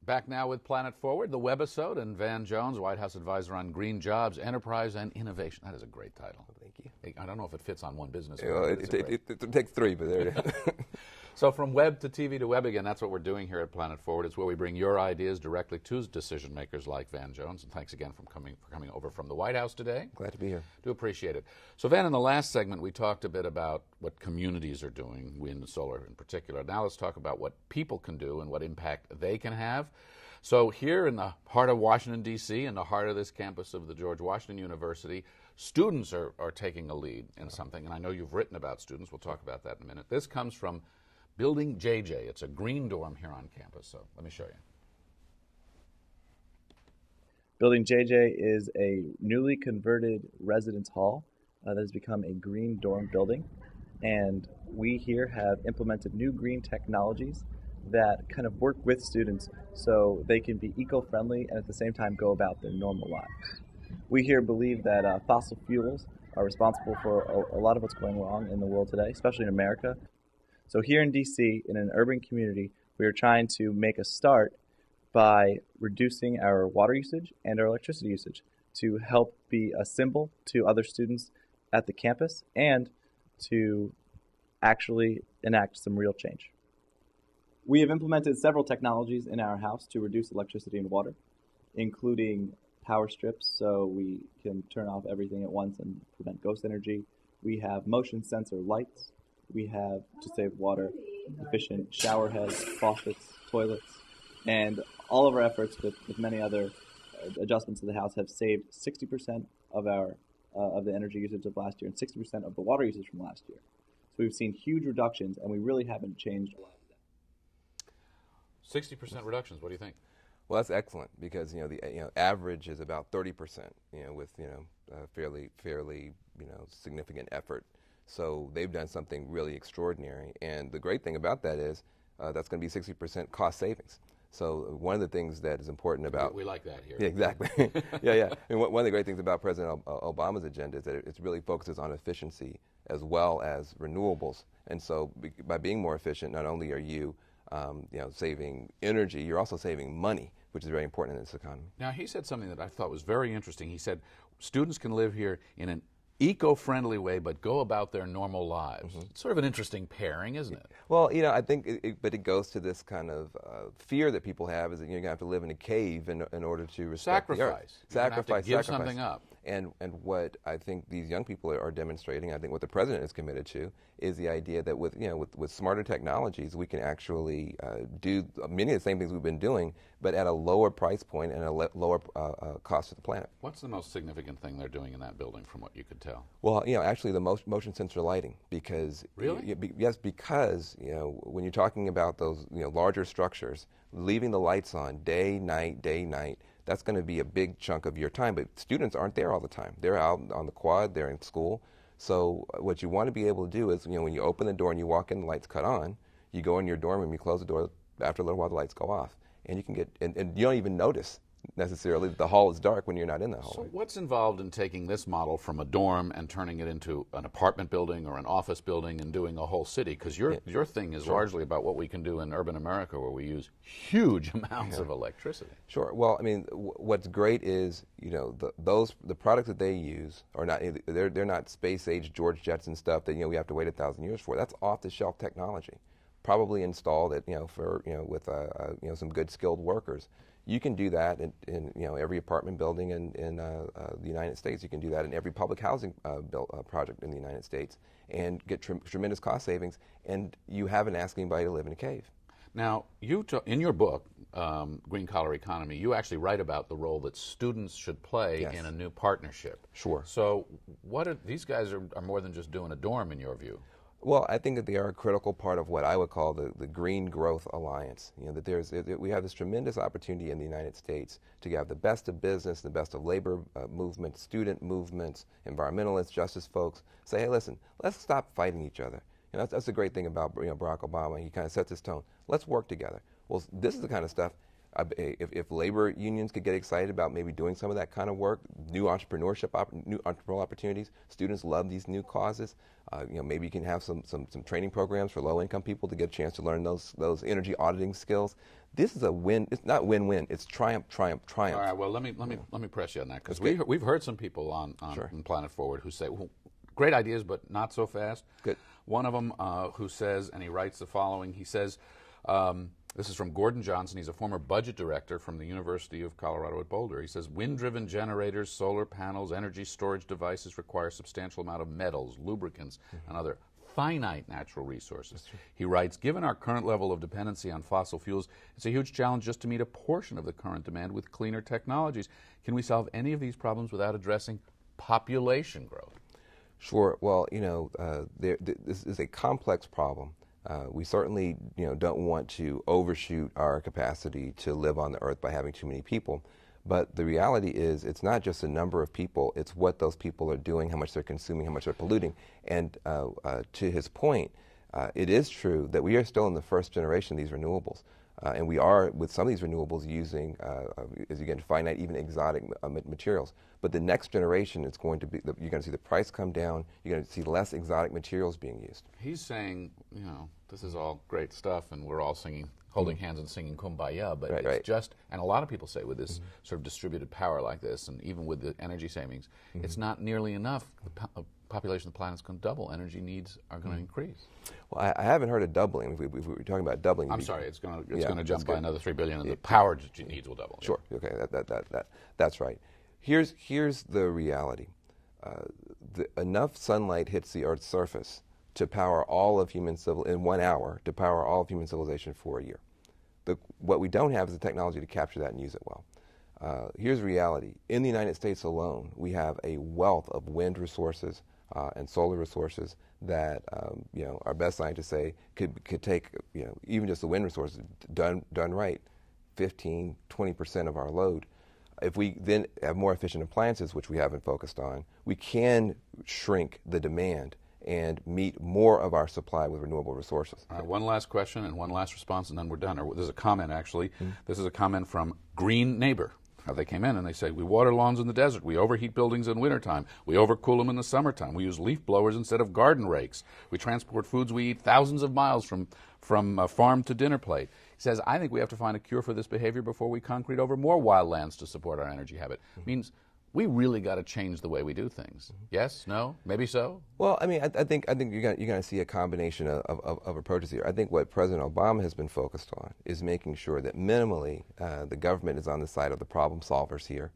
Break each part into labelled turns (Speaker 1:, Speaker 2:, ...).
Speaker 1: Back now with Planet Forward, the webisode, and Van Jones, White House advisor on green jobs, enterprise, and innovation. That is a great title.
Speaker 2: Thank you.
Speaker 1: I don't know if it fits on one business.
Speaker 2: Well, it takes three, but there it is.
Speaker 1: So from web to TV to web again, that's what we're doing here at Planet Forward. It's where we bring your ideas directly to decision makers like Van Jones. And thanks again for coming over from the White House today.
Speaker 2: Glad to be here.
Speaker 1: Do appreciate it. So Van, in the last segment, we talked a bit about what communities are doing, wind and solar in particular. Now let's talk about what people can do and what impact they can have. So here in the heart of Washington, D.C., in the heart of this campus of the George Washington University, students are taking a lead in something. And I know you've written about students. We'll talk about that in a minute. This comes from Building JJ. It's a green dorm here on campus, so let me show you.
Speaker 3: Building JJ is a newly converted residence hall that has become a green dorm building, and we here have implemented new green technologies that kind of work with students so they can be eco-friendly and at the same time go about their normal lives. We here believe that fossil fuels are responsible for a lot of what's going wrong in the world today, especially in America. So here in DC, in an urban community, we are trying to make a start by reducing our water usage and our electricity usage to help be a symbol to other students at the campus and to actually enact some real change. We have implemented several technologies in our house to reduce electricity and water, including power strips so we can turn off everything at once and prevent ghost energy. We have motion sensor lights. We have, to save water, efficient shower heads, faucets, toilets, and all of our efforts with many other adjustments to the house have saved 60% of the energy usage of last year and 60% of the water usage from last year. So we've seen huge reductions, and we really haven't changed a lot of that.
Speaker 1: 60% reductions. What do you think?
Speaker 2: Well, that's excellent because the average is about 30%. With fairly significant effort. So they've done something really extraordinary, and the great thing about that is that's going to be 60% cost savings. So one of the things that is important about...
Speaker 1: We like that here.
Speaker 2: Yeah, exactly. yeah. And one of the great things about President Obama's agenda is that it really focuses on efficiency as well as renewables. And so by being more efficient, not only are you saving energy, you're also saving money, which is very important in this economy.
Speaker 1: Now, he said something that I thought was very interesting. He said students can live here in an eco-friendly way, but go about their normal lives. Mm-hmm. It's sort of an interesting pairing, isn't it?
Speaker 2: Well, I think it goes to this kind of fear that people have is that you're going to have to live in a cave in order to respect the earth.
Speaker 1: Sacrifice. Give something up.
Speaker 2: And what I think these young people are demonstrating, I think what the president is committed to, is the idea that with smarter technologies, we can actually do many of the same things we've been doing, but at a lower price point and a lower cost to the planet.
Speaker 1: What's the most significant thing they're doing in that building, from what you could tell?
Speaker 2: Well, actually the motion sensor lighting, because
Speaker 1: really,
Speaker 2: yes, because when you're talking about those larger structures, leaving the lights on day, night. That's going to be a big chunk of your time, but students aren't there all the time. They're out on the quad, they're in school. So what you want to be able to do is, when you open the door and you walk in, the lights cut on, you go in your dorm room, you close the door, after a little while the lights go off. And you can get, and you don't even notice necessarily that the hall is dark when you're not in the hallway.
Speaker 1: So what's involved in taking this model from a dorm and turning it into an apartment building or an office building and doing a whole city? Because your thing is largely about what we can do in urban America, where we use huge amounts of electricity.
Speaker 2: Sure. Well, I mean, what's great is the products that they use are not they're not space age George Jetson stuff that we have to wait 1,000 years for. That's off the shelf technology, probably installed at with some good skilled workers. You can do that in every apartment building in the United States. You can do that in every public housing project in the United States and get tremendous cost savings, and you haven't asked anybody to live in a cave.
Speaker 1: Now, in your book, Green Collar Economy, you actually write about the role that students should play in a new partnership.
Speaker 2: Sure.
Speaker 1: So these guys are more than just doing a dorm, in your view.
Speaker 2: Well, I think that they are a critical part of what I would call the Green Growth Alliance. That we have this tremendous opportunity in the United States to have the best of business, the best of labor movements, student movements, environmentalists, justice folks say, hey, listen, let's stop fighting each other. That's the great thing about Barack Obama. He kind of sets this tone. Let's work together. Well, this is the kind of stuff If labor unions could get excited about maybe doing some of that kind of work, new entrepreneurial opportunities, students love these new causes. Maybe you can have some training programs for low-income people to get a chance to learn those energy auditing skills. This is a win. It's not win-win. It's triumph, triumph, triumph.
Speaker 1: All right. Well, let me press you on that, because we've heard some people on Planet Forward who say, well, great ideas, but not so fast.
Speaker 2: Good.
Speaker 1: One of them who says, and he writes the following. He says, this is from Gordon Johnson. He's a former budget director from the University of Colorado at Boulder. He says, wind-driven generators, solar panels, energy storage devices require a substantial amount of metals, lubricants, and other finite natural resources. He writes, given our current level of dependency on fossil fuels, it's a huge challenge just to meet a portion of the current demand with cleaner technologies. Can we solve any of these problems without addressing population growth?
Speaker 2: Sure. Well, this is a complex problem. We certainly, don't want to overshoot our capacity to live on the earth by having too many people. But the reality is, it's not just the number of people, it's what those people are doing, how much they're consuming, how much they're polluting. And to his point, it is true that we are still in the first generation of these renewables. And we are, with some of these renewables, using, as you get finite, even exotic materials. But the next generation, it's going to be, you're going to see the price come down, you're going to see less exotic materials being used.
Speaker 1: He's saying, this is all great stuff, and we're all singing, holding hands and singing Kumbaya, but it's just, and a lot of people say with this sort of distributed power like this, and even with the energy savings, it's not nearly enough. The population of the planet is going to double. Energy needs are going to increase.
Speaker 2: Well, I haven't heard of doubling. If we're talking about doubling,
Speaker 1: I'm sorry, it's going to jump by another 3 billion, and the power needs will double.
Speaker 2: Sure. Okay, that's right. Here's the reality. Enough sunlight hits the Earth's surface to power all of in 1 hour, to power all of human civilization for a year. What we don't have is the technology to capture that and use it well. Here's reality. In the United States alone, we have a wealth of wind resources and solar resources that our best scientists say could take even just the wind resources done right, 15-20% of our load. If we then have more efficient appliances, which we haven't focused on, we can shrink the demand and meet more of our supply with renewable resources.
Speaker 1: All right, one last question and one last response, and then we're done. There's a comment, actually. This is a comment from Green Neighbor. They came in and they say, we water lawns in the desert. We overheat buildings in wintertime. We overcool them in the summertime. We use leaf blowers instead of garden rakes. We transport foods we eat thousands of miles from farm to dinner plate. He says, I think we have to find a cure for this behavior before we concrete over more wild lands to support our energy habit. Means we really got to change the way we do things. Yes? No? Maybe so?
Speaker 2: Well, I mean, I think you're going to see a combination of approaches here. I think what President Obama has been focused on is making sure that minimally the government is on the side of the problem solvers here.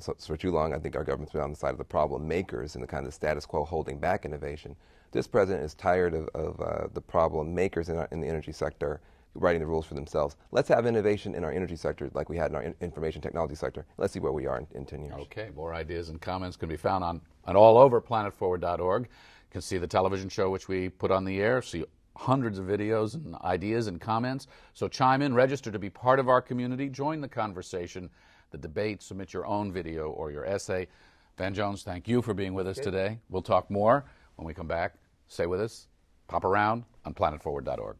Speaker 2: So for too long, I think our government's been on the side of the problem makers and the kind of status quo holding back innovation. This president is tired of the problem makers in the energy sector writing the rules for themselves. Let's have innovation in our energy sector like we had in our information technology sector. Let's see where we are in 10 years.
Speaker 1: Okay, more ideas and comments can be found on all over planetforward.org. You can see the television show which we put on the air, see hundreds of videos and ideas and comments. So chime in, register to be part of our community, join the conversation, the debate, submit your own video or your essay. Van Jones, thank you for being with us today. We'll talk more when we come back. Stay with us, pop around on planetforward.org.